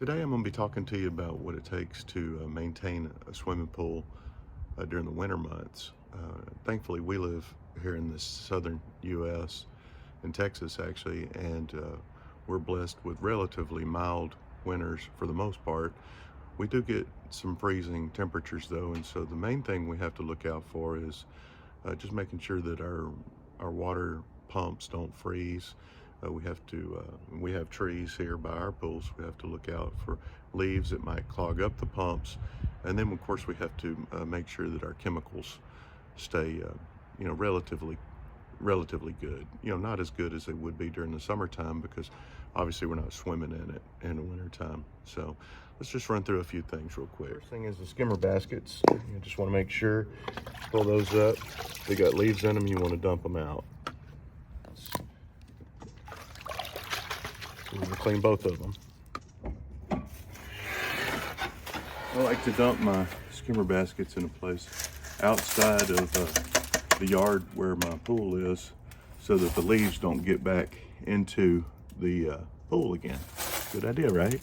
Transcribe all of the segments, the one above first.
Today I'm going to be talking to you about what it takes to maintain a swimming pool during the winter months. Thankfully, we live here in the southern U.S., in Texas actually, and we're blessed with relatively mild winters for the most part. We do get some freezing temperatures though, and so the main thing we have to look out for is just making sure that our water pumps don't freeze. We have trees here by our pools. We have to look out for leaves that might clog up the pumps. And then of course we have to make sure that our chemicals stay, relatively good. Not as good as they would be during the summertime because obviously we're not swimming in it in the wintertime. So let's just run through a few things real quick. First thing is the skimmer baskets. You just want to make sure, pull those up. They got leaves in them, you want to dump them out. So we're going to clean both of them. I like to dump my skimmer baskets in a place outside of the yard where my pool is so that the leaves don't get back into the pool again. Good idea, right?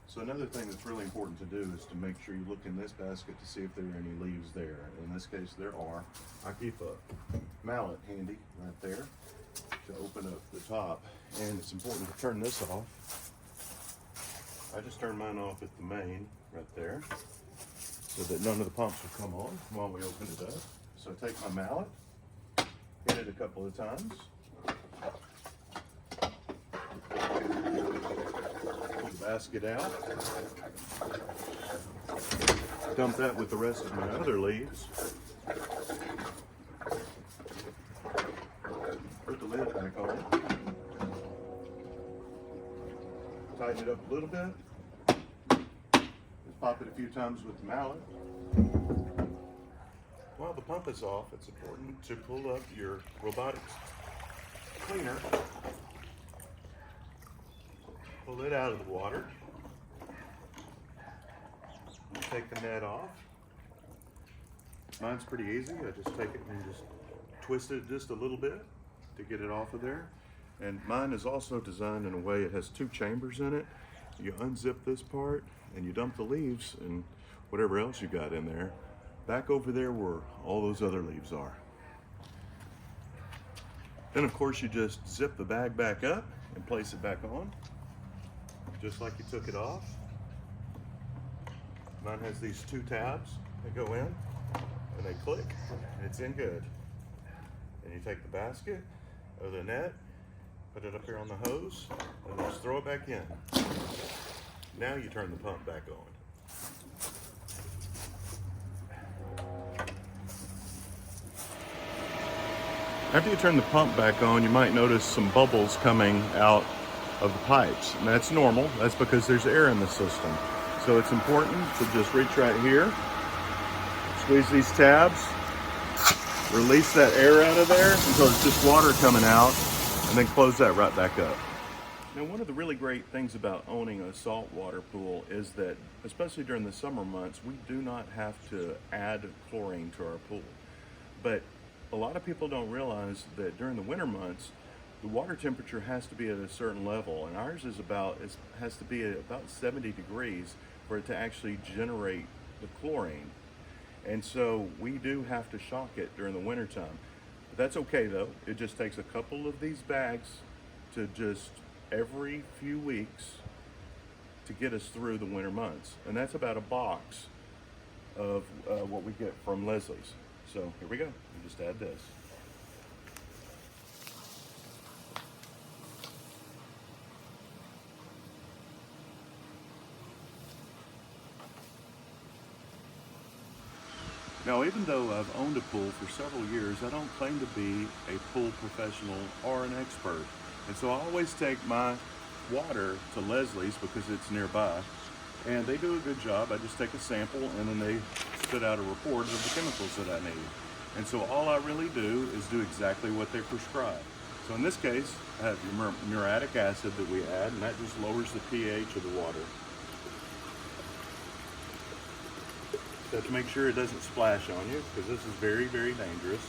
So another thing that's really important to do is to make sure you look in this basket to see if there are any leaves there. In this case, there are. I keep a mallet handy right there to open up the top, and it's important to turn this off. I just turn mine off at the main right there so that none of the pumps will come on while we open it up. So I take my mallet, hit it a couple of times, pull the basket out, dump that with the rest of my other leaves, put the lid back on, tighten it up a little bit, just pop it a few times with the mallet. While the pump is off, it's important to pull up your robotics cleaner, pull it out of the water, take the net off. Mine's pretty easy. I just take it and just twist it just a little bit to get it off of there. And mine is also designed in a way it has two chambers in it. You unzip this part and you dump the leaves and whatever else you got in there back over there where all those other leaves are. Then of course you just zip the bag back up and place it back on, just like you took it off. Mine has these two tabs that go in and they click and it's in good. And you take the basket or the net, put it up here on the hose, and just throw it back in. Now you turn the pump back on. After you turn the pump back on, you might notice some bubbles coming out of the pipes. And that's normal. That's because there's air in the system. So it's important to just reach right here, squeeze these tabs, release that air out of there until it's just water coming out, and then close that right back up. Now, one of the really great things about owning a saltwater pool is that, especially during the summer months, we do not have to add chlorine to our pool. But a lot of people don't realize that during the winter months, the water temperature has to be at a certain level, and ours has to be at about 70 degrees for it to actually generate the chlorine. And so we do have to shock it during the winter time. But that's okay though. It just takes a couple of these bags to just every few weeks to get us through the winter months. And that's about a box of what we get from Leslie's. So here we go. We just add this. Now, even though I've owned a pool for several years, I don't claim to be a pool professional or an expert. And so I always take my water to Leslie's because it's nearby, and they do a good job. I just take a sample and then they spit out a report of the chemicals that I need. And so all I really do is do exactly what they prescribe. So in this case, I have your muriatic acid that we add, and that just lowers the pH of the water. You have to make sure it doesn't splash on you because this is very, very dangerous.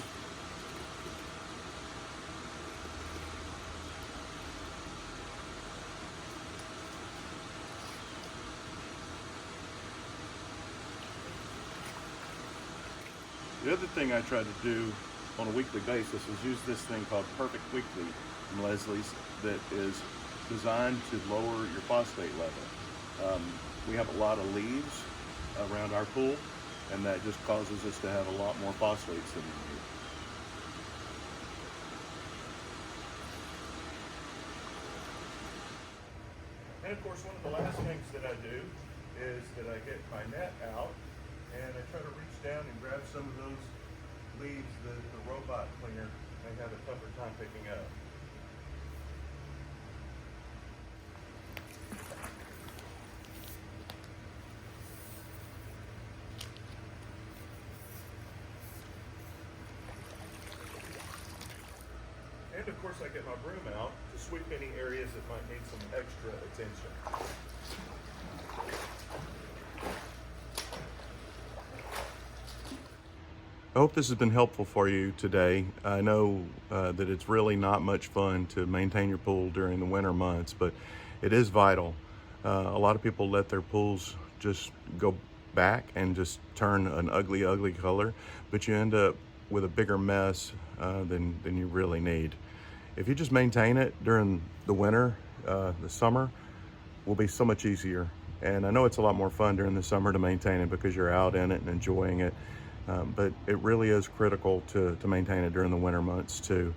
The other thing I try to do on a weekly basis is use this thing called Perfect Weekly from Leslie's that is designed to lower your phosphate level. We have a lot of leaves around our pool, and that just causes us to have a lot more phosphates in here. And of course, one of the last things that I do is that I get my net out and I try to reach down and grab some of those leaves that the robot cleaner may have a tougher time picking up. And of course I get my broom out to sweep any areas that might need some extra attention. I hope this has been helpful for you today. I know that it's really not much fun to maintain your pool during the winter months, but it is vital. A lot of people let their pools just go back and just turn an ugly, ugly color, but you end up with a bigger mess than you really need. If you just maintain it during the winter, the summer will be so much easier. And I know it's a lot more fun during the summer to maintain it because you're out in it and enjoying it. But it really is critical to maintain it during the winter months too.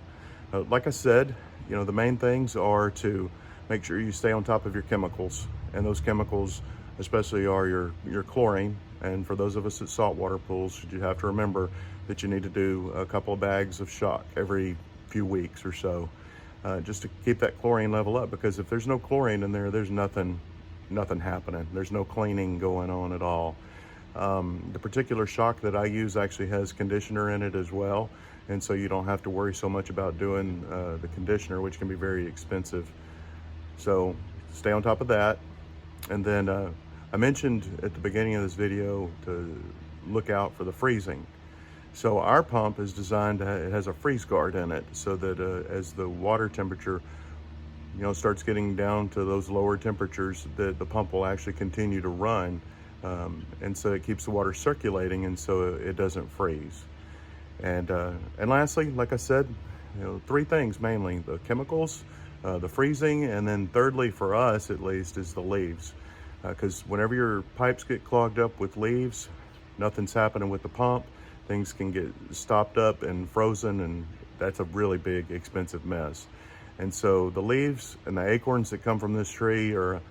Like I said, you know, the main things are to make sure you stay on top of your chemicals. And those chemicals especially are your chlorine. And for those of us at saltwater pools, you have to remember that you need to do a couple of bags of shock every few weeks or so, just to keep that chlorine level up, because if there's no chlorine in there, there's nothing happening. There's no cleaning going on at all. The particular shock that I use actually has conditioner in it as well, and so you don't have to worry so much about doing the conditioner, which can be very expensive. So stay on top of that. And then I mentioned at the beginning of this video to look out for the freezing. So our pump is designed it has a freeze guard in it, so that as the water temperature starts getting down to those lower temperatures, that the pump will actually continue to run, and so it keeps the water circulating, and so it doesn't freeze. And lastly, like I said, three things mainly: the chemicals, the freezing, and then thirdly, for us at least, is the leaves. Because whenever your pipes get clogged up with leaves, nothing's happening with the pump. Things can get stopped up and frozen, and that's a really big, expensive mess. And so the leaves and the acorns that come from this tree are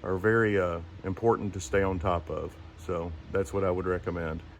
very important to stay on top of. So that's what I would recommend.